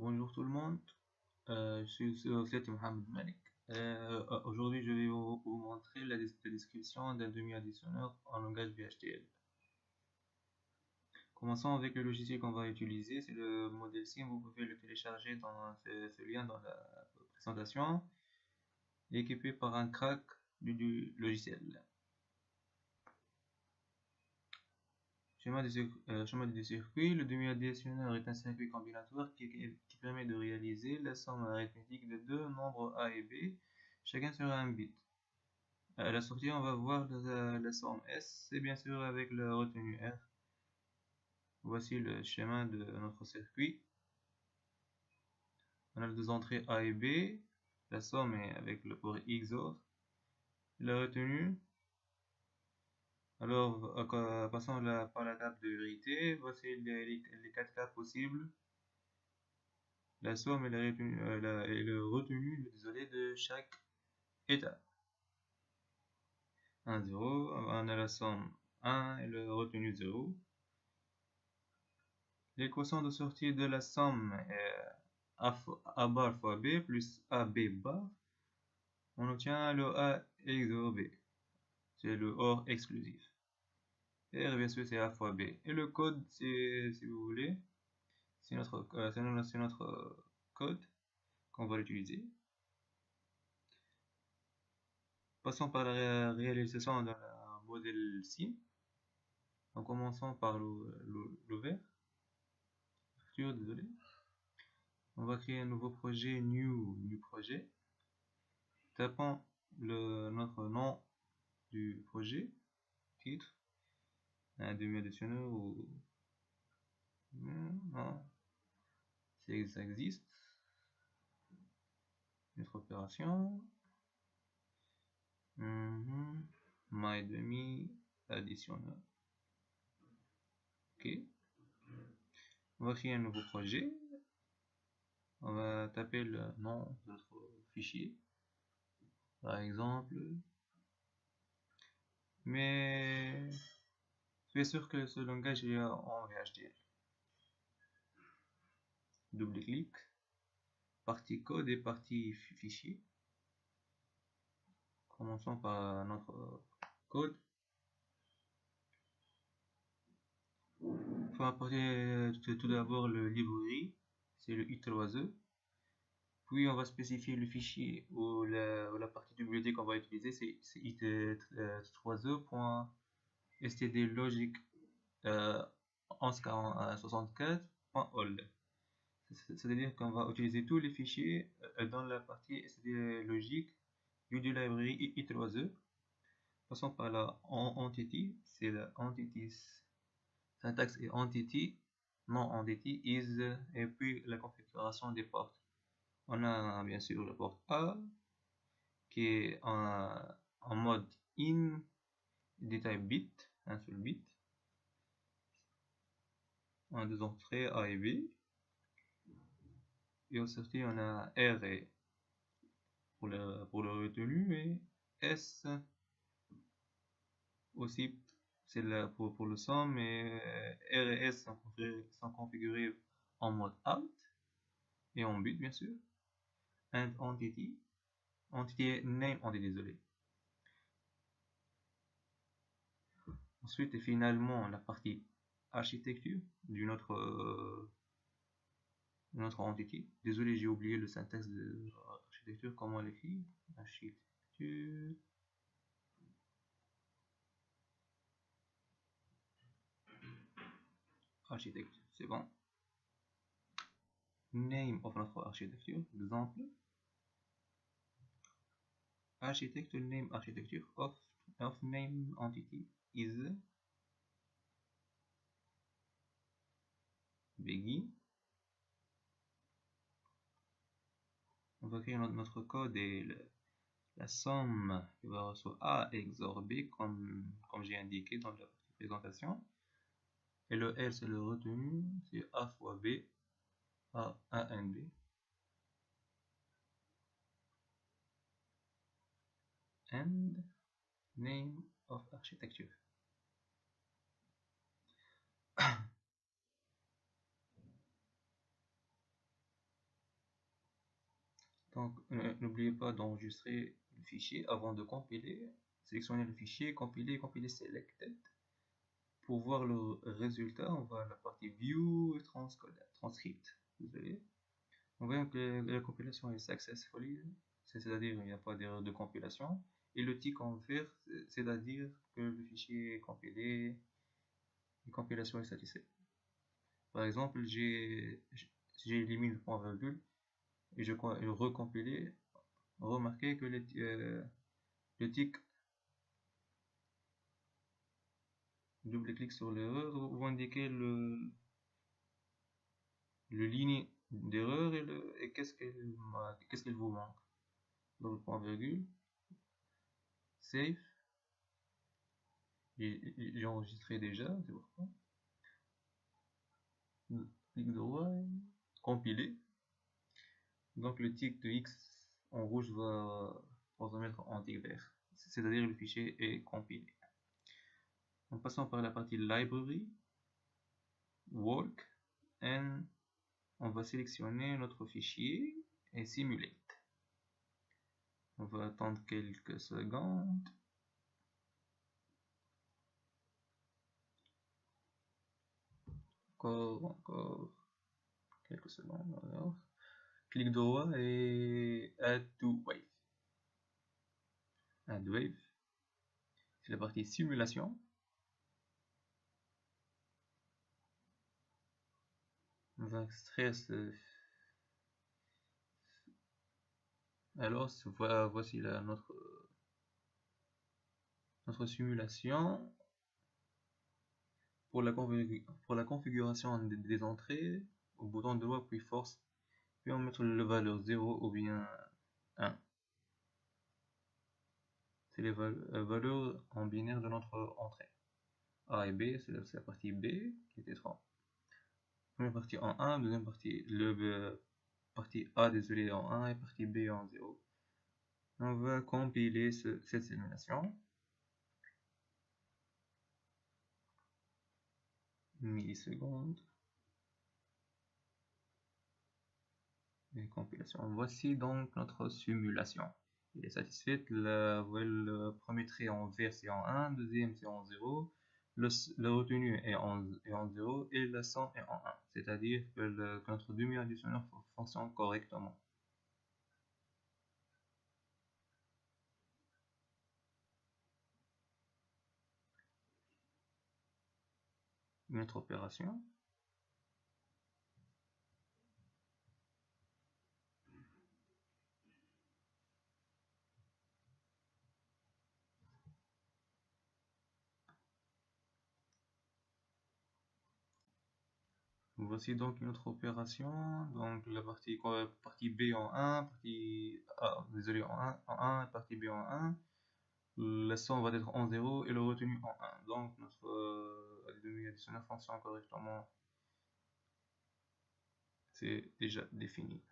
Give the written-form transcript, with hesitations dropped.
Bonjour tout le monde, je suis Slati Mohamed Malik. Aujourd'hui, je vais vous montrer la description d'un demi-additionneur en langage VHDL. Commençons avec le logiciel qu'on va utiliser, c'est le modèle SIM. Vous pouvez le télécharger dans ce lien dans la présentation, équipé par un crack du logiciel. Schéma du circuit. Le demi-additionneur est un circuit combinatoire qui permet de réaliser la somme arithmétique de deux nombres A et B, chacun sur un bit. À la sortie, on va voir la somme S, c'est bien sûr avec la retenue R. Voici le schéma de notre circuit. On a les deux entrées A et B, la somme est avec le port XOR, la retenue. Alors, passons par la table de vérité. Voici les quatre cas possibles. La somme et le retenu, désolé, de chaque étape. 1, 0, on a la somme 1 et le retenu 0. L'équation de sortie de la somme est A bar fois B plus AB bar. On obtient le A XOR B. C'est le OR exclusif. R, bien sûr, c'est A fois B. Et le code, si vous voulez, c'est notre code qu'on va utiliser. Passons par la réalisation d'un modèle SIM. En commençant par l'ouvert. Désolé. On va créer un nouveau projet, new projet. Tapons notre nom du projet, titre, un demi-additionneur ou non, ça existe. Notre opération, my demi-additionneur. Ok. On va créer un nouveau projet. On va taper le nom de notre fichier, par exemple. Mais soyez sûr que ce langage est en VHDL. Double-clic, partie code et partie fichier. Commençons par notre code. Il faut importer tout d'abord le librairie, c'est le i3e. Puis on va spécifier le fichier ou la partie de bibliothèque qu'on va utiliser, c'est i3e.stdlogic 1164.all. C'est-à-dire qu'on va utiliser tous les fichiers dans la partie stdlogic du librairie i3e. Passons par la entity, c'est la entities. Syntaxe est entity, non entity is, et puis la configuration des portes. On a bien sûr le port A qui est en mode in, détail bit, un seul bit. On a deux entrées A et B. Et au sortie, on a R et pour le retenu et S aussi. C'est pour le somme, et R et S sont configurés en mode out et en bit bien sûr. And entity name, désolé. Ensuite et finalement la partie architecture d'une autre entité. Désolé, j'ai oublié le syntaxe de architecture, comment l'écrire. Architecture. Architecture, c'est bon. Name of notre architecture, exemple. Architecture name architecture of name entity is begin. On va créer notre code et la somme qui va recevoir A XOR B comme j'ai indiqué dans la présentation. Et le L c'est le retenu, c'est A fois B, A N B. And name of architecture. Donc, n'oubliez pas d'enregistrer le fichier avant de compiler. Sélectionnez le fichier, compiler selected. Pour voir le résultat, on va à la partie View et Transcript. Désolé. On voit que la compilation est successfully, c'est-à-dire il n'y a pas d'erreur de compilation. Et le tick en vert, c'est-à-dire que le fichier est compilé, la compilation est satisfaite. Par exemple, j'ai éliminé le point virgule et je recompilé. Remarquez que le tick, double-clic sur l'erreur, vous indiquez le ligne d'erreur et qu'est-ce qu'il vous manque. Donc le point virgule, save, j'ai enregistré déjà, c'est pourquoi. Clic droit, compiler. Donc le tick de X en rouge va se mettre en tick vert, c'est-à-dire le fichier est compilé. En passant par la partie library, work, and on va sélectionner notre fichier et simulate. On va attendre quelques secondes. Encore quelques secondes. Alors, clic droit et add to wave. Add wave, c'est la partie simulation. On va extraire alors voici notre simulation. Pour la configuration des entrées, au bouton droit puis force, puis on mettre la valeur 0 ou bien 1. C'est les valeurs en binaire de notre entrée. A et B, c'est la partie B qui était 3. Première partie en 1, deuxième partie, partie A, désolé, en 1 et partie B en 0. On va compiler cette simulation. Millisecondes. Et compilation. Voici donc notre simulation. Il est satisfait. Le premier trait en vert c'est en 1, deuxième c'est en 0. Le retenu est en 0 et la somme est en 1. C'est-à-dire que notre demi-additionneur fonctionne correctement. Une autre opération. Voici donc une autre opération. Donc la partie B en 1, partie A, désolé, en 1, partie B en 1. La somme va être en 0 et le retenu en 1. Donc notre demi-additionneur fonctionne correctement. C'est déjà défini.